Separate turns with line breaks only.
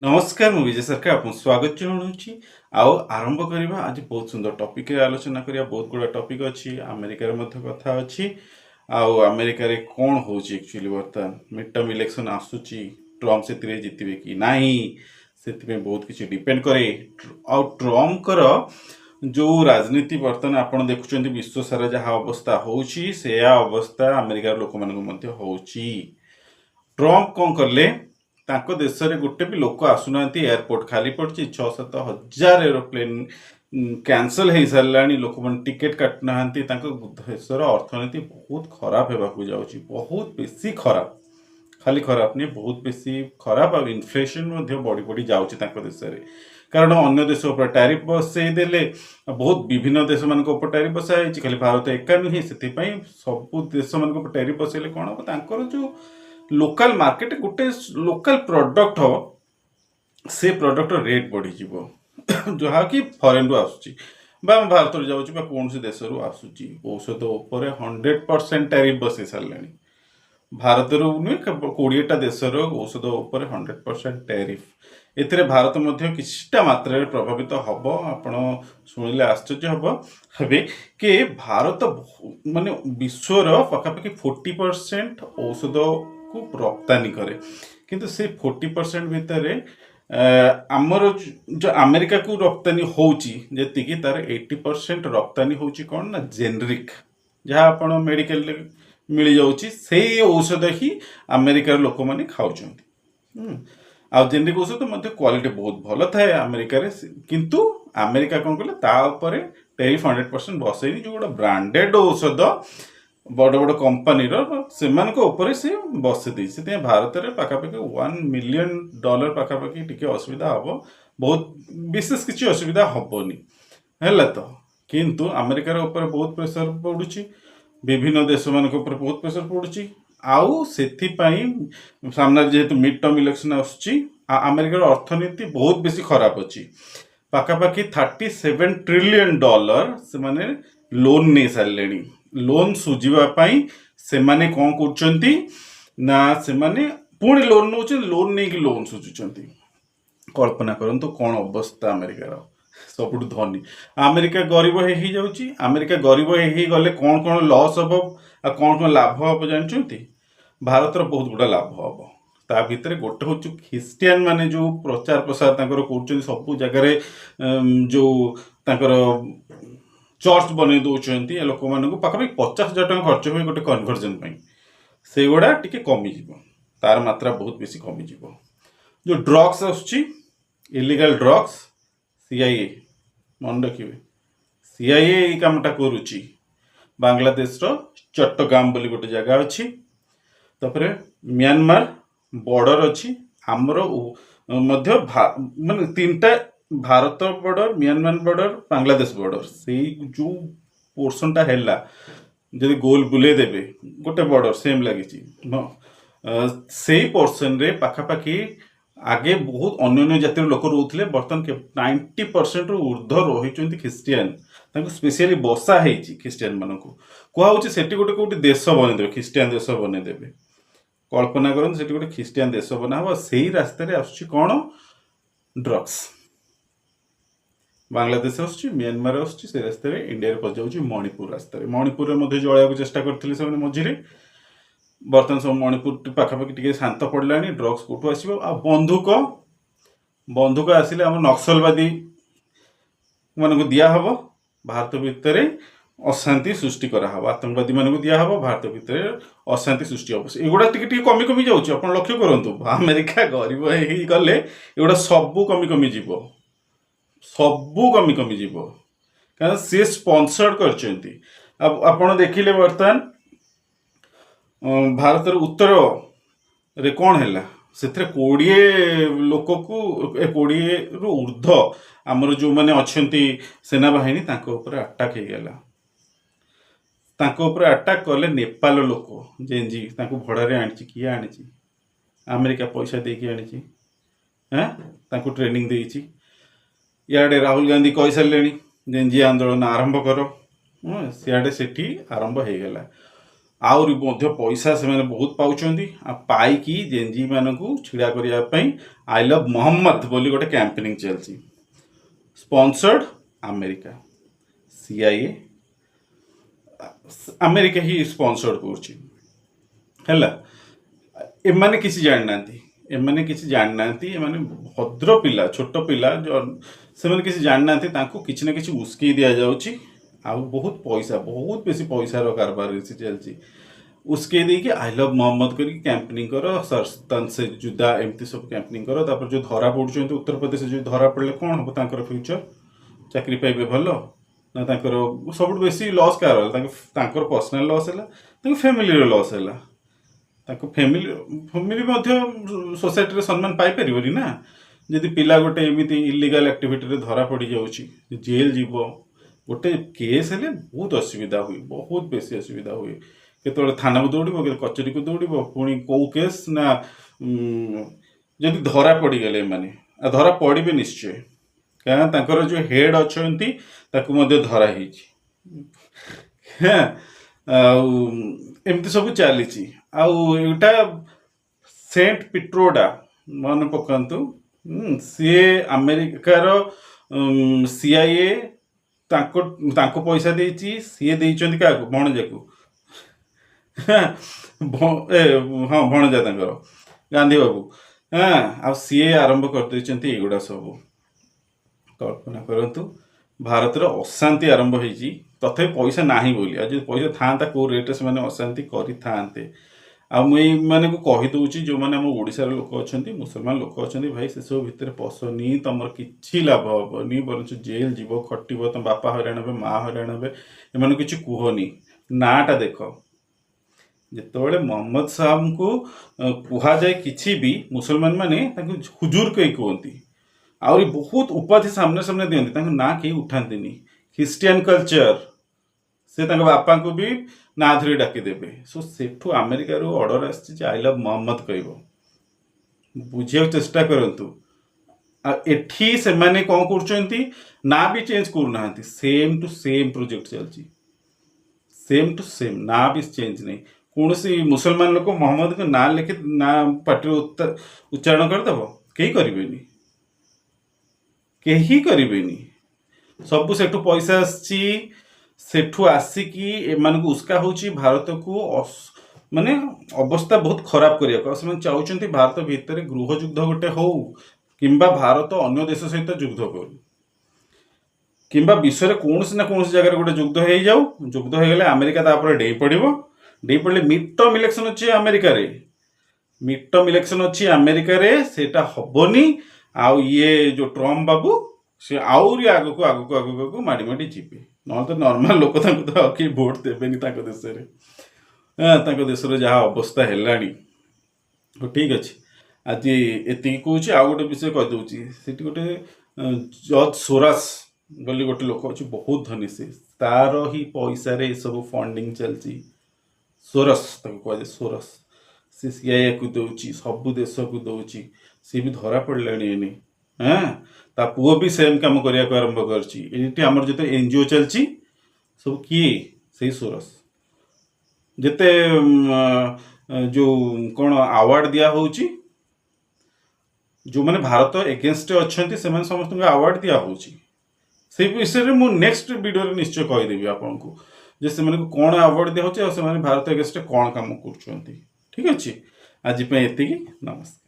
नमस्कार मु विजय सरकार आपको स्वागत जनाऊँगी आउ आरंभ करवा आज बहुत सुंदर टॉपिक रे आलोचना करिया बहुत गुड़ा टॉपिक अच्छी अमेरिका रे मध्य कथा अच्छी आउ अमेरिका रे कौन होची एक्चुअली बर्तमान मिड टर्म इलेक्शन आसुची ट्रम्प से जितबे कि नाही से बहुत किसी डिपेंड करे आउ ट्रम्प कर जो राजनीति बर्तमान आपण देखुचंती विश्व सारा जहाँ अवस्था होची से अवस्था अमेरिका लोक मानक मध्य होची ट्रम्प कौन करले तांको देश रे गोटे भी लोक आसुना एयरपोर्ट खाली पड़ी 6-7 हजार एरोप्लेन कैंसल हो सारा लोक मैंने टिकेट काटुना देशर अर्थनीति बहुत खराब होगा जाऊँगी बहुत बेसी खराब खाली खराब नहीं बहुत बेसी खराब आ इन्फ्लेशन बढ़ी बढ़ी जाऊँगी देश में कारण अन्य देश टैरिफ बसईदे बहुत विभिन्न देश मान टैरिफ बसाई खाली भारत एका नुहे से सब देश मान टैरिफ बसैले कौन हम जो लोकल मार्केट गोटे लोकल प्रोडक्ट हो से प्रोडक्ट रेट बढ़ी जहाँ कि फरेन रु आसूची भारत जाऊँगी कौन देश रु आसूची औषध उपर 100% टैरिफ बसई सारे भारत नुहे 20टा देशर औषध उपर 100% टैरिफ एथिरे भारत मध्य किछटा मात्रा प्रभावित हम आपण शुणिले आश्चर्य हम हे कि भारत माने विश्वर पखापाखि 40% औषध को रप्तानी करे किंतु से 40% भितर आमर जो अमेरिका को रप्तानी होची जेतिकी तार 80% रप्तानी होची कौन ना जेनरिक जहाँ आपण मेडिकल मिल जाऊँगी से औषध ही अमेरिकार लोक मैंने खाऊँ आ जेनरिक औषध मध्य क्वालिटी बहुत भल थाए अमेरिका रे किंतु अमेरिका कौन कले टैरिफ 100% बसैनी जो गोटे ब्रांडेड औषध बड़ बड़ कंपनी से से बसई दी भारत में पखापाखि $1 मिलियन पखापाखि टी असुविधा हम बहुत विशेष किसी असुविधा हेनी है तो किंतु अमेरिकार ऊपर बहुत प्रेसर पड़ुची विभिन्न देश मान बहुत प्रेसर पड़ुची आउ से सामने जेहेतु मिड टर्म इलेक्शन आमेरिकार अर्थनीति बहुत बेसी खराब अच्छी पखापाखि $37 ट्रिलियन से माने लोन नहीं सारे लोन सुझापी से माने कौन करछंती ना से माने पुणी लोन नौ लोन नहीं कि लोन सुझुंट कल्पना करंतु कौन अवस्था अमेरिकार सबुठ धनी अमेरिका गरीब हो जाऊँगी अमेरिका गरीब हो गले कौन कौन लॉस हम आ कौन कौन लाभ हम जानते भारतर बहुत गुड़ा लाभ हम ता भितर गोटे हूँ ख्रीस्टियान माने जो प्रचार प्रसार कर सब जगार जो चर्च बन दौरान लोक मान पाखापाखि 50,000 टका खर्च हुए गोटे कन्भर्जन से गुड़ा टी कमी तार मात्रा बहुत बेसी कमी जो ड्रग्स आसुची इलीगल ड्रग्स CIA मन रखिए CIA कामटा करुच्ची बांग्लादेश चट्टगाम बोली गोटे जगह अच्छी तापर म्यांमार बॉर्डर अच्छी आमर माने 3टा Bharat border Myanmar border Bangladesh border से जो पोर्सन टा हैला जदि गोल बुले देबे गोटे बॉर्डर सेम लगी से पोर्सन रे पाखापाखि आगे बहुत अन्य जातिर लोक रोते बर्तमान 90% ऊर्ध रही ख्रीस्टियान स्पेशली बसा है ख्रीस्टियान मान कहूँ से गोटे कौटे देश बनईदेवे ख्रीस्टियान देश बनईदेवे कल्पना करते से गोटे ख्रीस्टियान देश बना से ही रास्तार आस ड्रग्स बांग्लादेश आसुची म्यांमार आसुची से रास्तार इंडिया पहुंच जाऊँगी मणिपुर रास्तार मणिपुर में जलिया चेष्टा करते मझे बर्तमान सब मणिपुर पाखापाखि टी शांत पड़ा ड्रग्स कौटू आसो आ बंधुक बंधुक आसिले आम नक्सलवादी मान दिहब भारत भितर अशांति सृष्टि कराव आतंकवादी मान दिहब भारत भितर अशांति सृष्टि हम एगुड़ा टी कमी कमी जाऊँगी आप लक्ष्य करूँ अमेरिका गरीब हो गले एगुड़ा सबू कमी कमी जीव सबू कमी कमी जीव क्या सी स्पॉन्सर्ड करछंती अब आपण देखिले बर्तमान भारत उत्तर रे कौन है से 20 लोक को 20 रु ऊर्ध आमर जो मैंने अच्छा सेना बाहिनी अटाक हो अटाक कले नेपाल लोक जेनजी भड़ारे आनी किए आनी अमेरिका पैसा देकी आनी हाँ ट्रेनिंग देती इे राहुल गांधी कही सारे जेनजी आंदोलन आरंभ कर सियाड़े से आरंभ हो गला आहुरी ମଧ୍ୟ पैसा से बहुत पाउछंती आ पाइकी जेनजी मानकू छिड़ा करिया पई आई लव मोहम्मद बोली गोटे कैंपेनिंग चलची स्पॉन्सर्ड अमेरिका सीआईए अमेरिका ही स्पॉन्सर्ड करची हैला एमाने किसी जान नांती एमाने किसी जान नांती एमाने भद्र पिला छोट पिला जो से माने किसी जान नांती तांको किछि ना किछि उस्की दिया जाउची आ बहुत पैसा बहुत बेसी पैसा रो कारबार से चलची उसके दी कि आई लव मोहम्मद करी कैंपेनिंग करो सरस्तन से जुदा एमती सब कैंपेनिंग करो तापर जो धरा पड़ुचंती उत्तर प्रदेश जो धरा पड़ले कोन हो तांकर फ्यूचर चाकरी पाइबे भलो ना तांकर सब बेसी लॉस कार तांकर पर्सनल लॉस हैला तांकर फैमिली रो लॉस हैला तांको फैमिली फैमिली ମଧ୍ୟ सोसाइटी रे सम्मान पाई परिबनी ना जदि पिला गोटे एमिति इलीगल एक्टिविटी रे धरा पड़ी जाउची जेल जीवो गोटे केस हेले बहुत असुविधा हुई बहुत बेसी असुविधा हुई केतବେଳେ थाना को दौड़िबो के कचेरी को दौड़िबो पुणी को केस ना जदि धरा पड़ी गले माने आ धरा पड़िबे निश्चय क्या तांकर जो हेड अछंती ताकू मध्ये धरा हिची हां एमती सब चलीची आउ एटा सेंट पिट्रोडा मन पकांतु सी अमेरिकार सीआईए तांको तांको पैसा देची सी देइचंती का भणजाकू हाँ भणजा तांकर गांधी बाबू हाँ आ सी आरंभ कर देइचंती एगुडा सब कल्पना करंतु भारत रो अशांति आरंभ होईची तथे पैसा नाही बोली आज पैसा थांता को रेट से माने अशांति करि थांते आ मुई माने को कहि दउची जो माने हम ओडिसा रो लोक अछंती मुसलमान लोक अछंती भाई से सब भितर पसनी तमर किछि लाभ हबनी बरंच जेल जीवो खटिबो तम बापा हराण हेबे मां हराण हेबे एमाने किछि कुहनी नाटा देखो जेतोले मोहम्मद साहब को कुहा जाए किछि भी मुसलमान माने ताकु हुजूर कहि कहंती आउरी बहुत उपाधि सामने सामने दियंती ताकु ना केही उठांतीनी ख्रिस्टियन कल्चर से तांको बापा को भी ना धरी डाकी देबे सो सेठू अमेरिका रो ऑर्डर आछि जे आई लव मोहम्मद कहबो बुझिया चेष्टा करंतु आ एठी से माने कोन करचंती ना भी चेंज करूनांती सेम टू सेम प्रोजेक्ट चलची सेम टू सेम ना भी चेंज नहीं कौन सी मुसलमान लोक मोहम्मद को ना लिखि ना पाटी उच्चारण करदेव कहीं करेनि कहीं करेनि सब सेठू पैसा सेठू आसिकी एमान को उसका होची भारत को माने अवस्था बहुत खराब करिया से चाहते भारत भितर गृह युद्ध गोटे हो किंबा भारत अन्य देश सहित युद्ध करू किंबा विश्व में कौन ना कौन जगह गोटे युद्ध हो जाऊ युद्ध हो गले अमेरिका तापर डेई पड़ो डेई पड़े मिड टर्म इलेक्शन अच्छी अमेरिका रे मिड टर्म इलेक्शन अच्छी अमेरिका रे सेटा हबनी आउ ये जो ट्रम्प बाबू से आउरी आगो को आगो को आगो को माड़ी माड़ी जीपे न तो नॉर्मल लोक तो कि भोट देबेनी ताको देश रे ताको देश रे जहा अवस्था हेलानी तो ठीक अछि आज एति कहूची आ गोटे विषय कह दउची सेठी गोटे जज सोरास बोली गोटे लोक अच्छी बहुत धनी से तार ही पैसा रे सब फंडिंग चलची सोरस ताको कह सोरस से सीआईए को दउची सब देश को दउची से भी धरा पड़लानी एनी हाँ ता पुओ भी सेम काम करिया को आरंभ करची एटी हमर जते एनजीओ चलची सब किए सही सोरस जते जो कोन अवार्ड दिया होची जो माने भारत एगेंस्ट अच्छे से समस्त अवार्ड दिया होची से विषय में मुझे नेक्स्ट वीडियो रे निश्चय कहीदेवी आपको जे से माने कौन अवार्ड दिया होची और से माने भारत एगेंस्ट कौन काम कर ठीक अच्छे आज एति नमस्कार।